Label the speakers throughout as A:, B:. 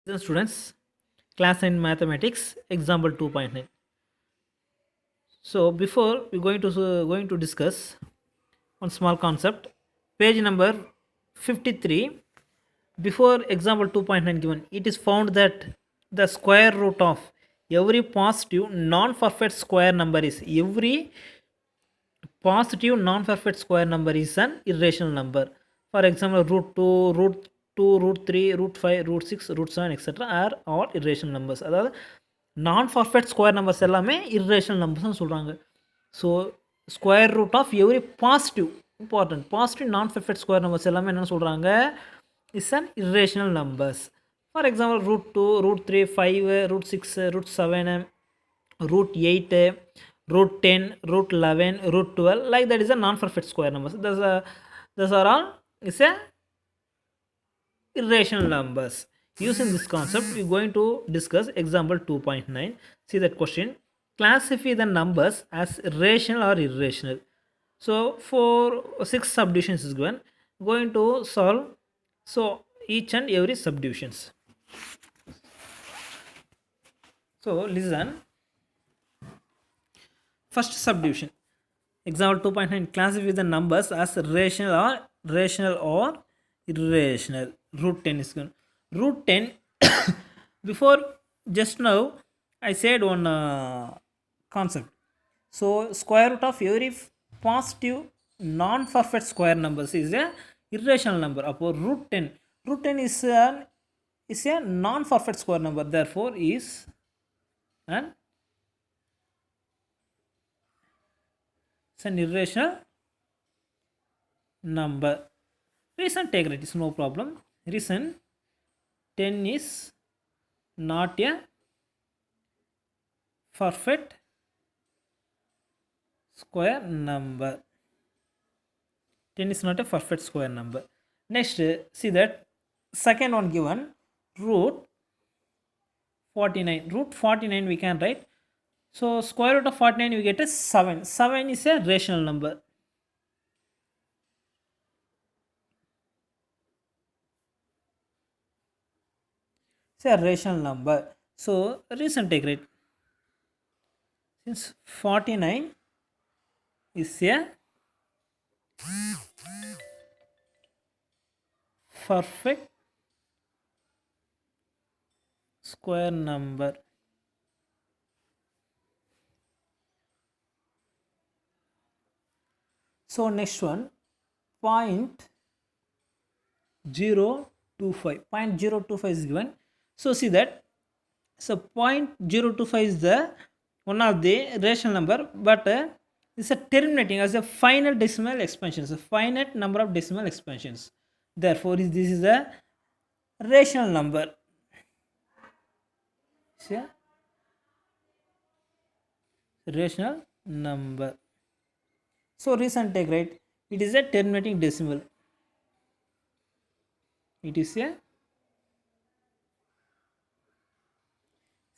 A: Then students, class 9 mathematics, example 2.9. So before we're going to discuss one small concept, page number 53. Before example 2.9 given, it is found that the square root of every positive non-perfect square number is an irrational number. For example, root 2, root 2, root 3, root 5, root 6, root 7, etc. are all irrational numbers. அதாவது non perfect square numbers எல்லாமே irrational நம்பர்ஸ்னு சொல்கிறாங்க. So square root of every positive positive non perfect square numbers எல்லாமே என்னென்னு சொல்கிறாங்க, is an irrational numbers. For example root 2, root 3, 5, root 6, root 7, root 8, root 10, root 11, root 12, like that is a non-perfect square numbers. Those are all is a irrational numbers. Using this concept, we are going to discuss example 2.9. See that question. Classify the numbers as rational or irrational. So for 6 subdivisions is given. Going to solve so each and every subdivisions. So listen. First subdivision. Example 2.9. Classify the numbers as rational or irrational. Root 10 is given. Root 10. Before just now I said one concept. So square root of every positive non-perfect square numbers is a irrational number. Upon root 10. Root 10 is a non-perfect square number. Therefore is an irrational number. Reason take it is no problem. Reason 10 is not a perfect square number. 10 is not a perfect square number. Next, see that second one given, root 49. Root 49 we can write. So square root of 49 we get a 7. 7 is a rational number. It's a rational number. So reason take it. Since 49 is a perfect square number. So next one, 0.025. 0.025 is given. So see that. So 0.025 is the one of the rational number, but it's a terminating as a finite decimal expansions, a finite number of decimal expansions. Therefore this is a rational number. It's a rational number. So reason take right, it is a terminating decimal. It is a,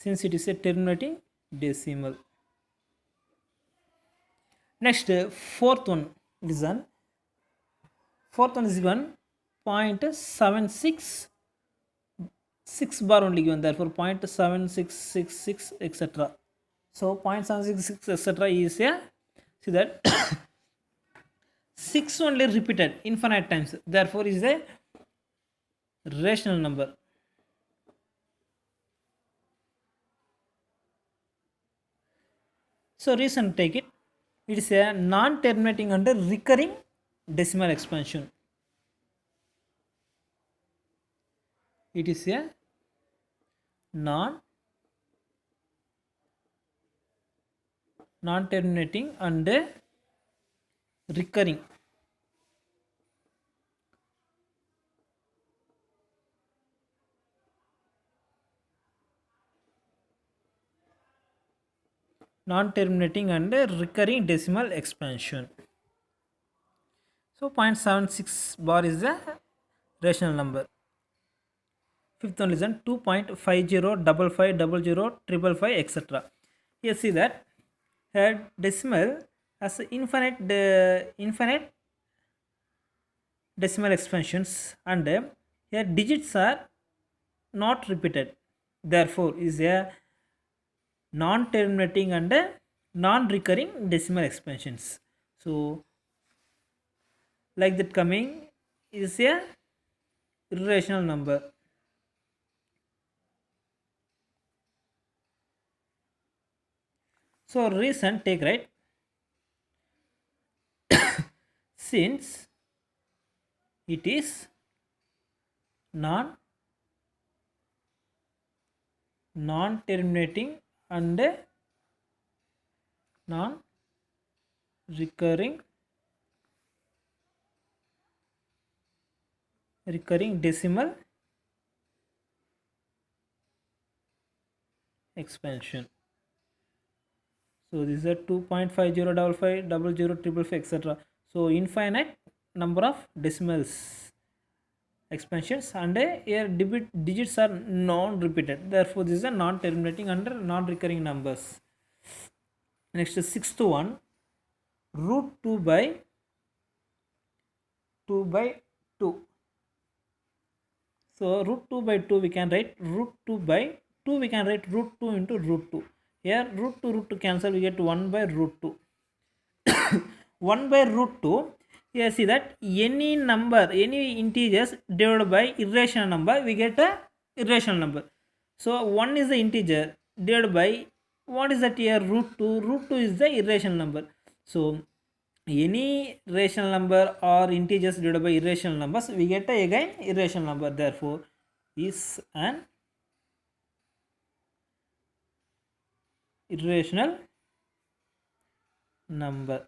A: since it is a terminating decimal. Next, fourth one listen. Fourth one is given 0.766 bar only given, therefore 0.7666 etc. So 0.766 etc. is a, see that 6 only repeated infinite times, therefore is a rational number. So reason take it, it is a non-terminating and recurring decimal expansion. It is a non-terminating and recurring and recurring decimal expansion. So 0.76 bar is a rational number. Fifth one listen, 2.5055000055 etc. Here see that here decimal has infinite decimal expansions, and here digits are not repeated, therefore is a non-terminating and a non-recurring decimal expansions. So like that coming is a irrational number. So reason take right, since it is non non-terminating and a non-recurring decimal expansion. So this is a 2.505500 etc. So infinite number of decimals expansions and here digits are non-repeated. Therefore this is a non-terminating under non-recurring numbers. Next sixth one, root 2 by 2 by 2. So root 2 by 2 we can write root 2 by 2, we can write root 2 into root 2. Here root 2 cancel, we get 1 by root 2. 1 by root 2. Here see that any number, any integers divided by irrational number, we get a irrational number. So 1 is the integer divided by, what is that here, root 2. Root 2 is the irrational number. So any rational number or integers divided by irrational numbers, we get a again irrational number. Therefore is an irrational number.